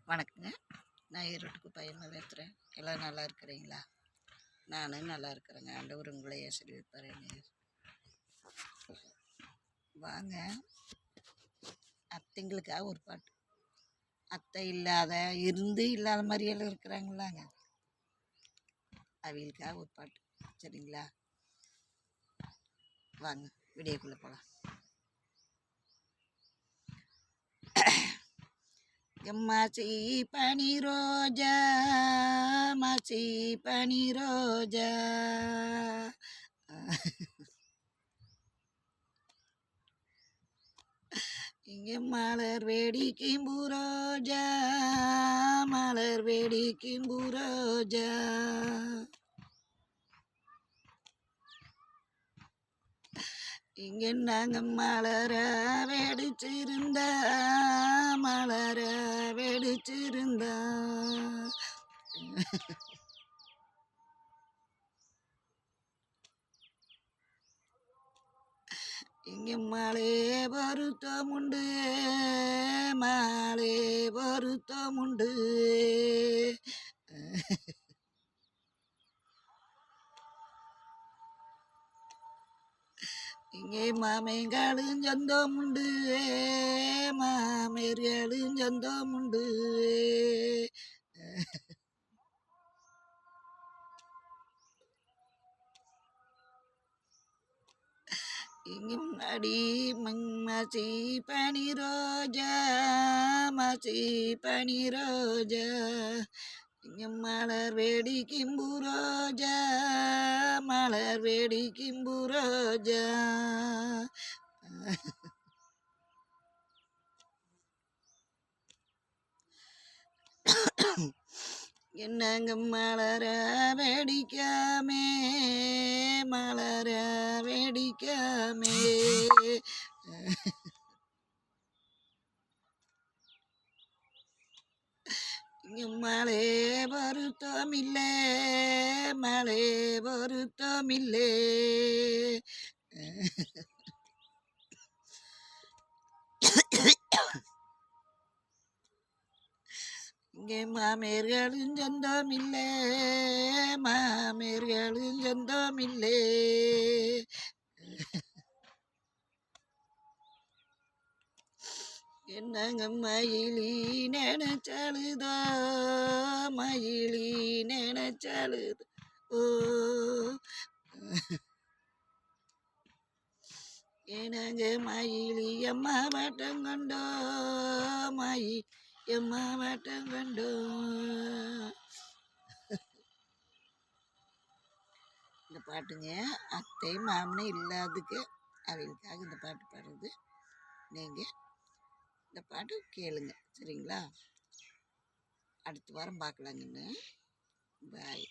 வணக்கங்க. நான் ஈரோட்டுக்கு பையன் பேசுகிறேன். எல்லாம் நல்லா இருக்கிறீங்களா? நானும் நல்லா இருக்கிறேங்க. ஆண்டவர் உங்களை ஆசீர்வதிப்பாருங்க. வாங்க, அத்தைங்களுக்காக ஒரு பாட்டு. அத்தை இல்லாத மாதிரியெல்லாம் இருக்கிறாங்களாங்க, அவங்களுக்காக ஒரு பாட்டு. சரிங்களா? வாங்க வீடியோக்குள்ளே போகலாம். மாசி பனி ரோஜா, மாசி பனி ரோஜா, இங்கே மலர் வேடிக்கும் பூரோஜா, மலர் வேடிக்கும் பூரோஜா, இங்கே நாங்கள் மலர வெடிச்சிருந்தா, மலர வெடிச்சிருந்தா, இங்கே மழை வருத்தமுண்டு, மழை வருத்தமுண்டு, இங்கே மாமைகளும் சொந்தமுண்டு, மாமேர்களும் சொந்தமுண்டு, இங்கே முன்னாடி மாசி பனி ரோஜா, மாசி பனி ரோஜா, இங்கே மலர் வேடிக்கும் பூரோஜா, மலர் வேடிக்கும் பூரோஜா, என்னங்க மலர வேடிக்காமே, மலர வேடிக்காமே, இங்கே மழை வருத்தமில்லை, மழை வருத்தமில்லை, இங்கே மாமேர்களும் சொந்தமில்லை, மாமேர்களும் சொந்தமில்லை, என்னங்க மயிலி நினைச்சழுதோ, மயிலி நினைச்சழுதோ, ஓ என்னங்க மயிலி எம்மா வட்டம் கண்டோ, மயி எம்மா வட்டம் கண்டோ. இந்த பாட்டுங்க அத்தை மாமனே இல்லாததுக்கு அவங்களுக்காக இந்த பாட்டு பாடுறது. நீங்கள் இந்த பாட்டு கேளுங்க. சரிங்களா? அடுத்த வாரம் பார்க்கலாங்கன்னு. பாய்.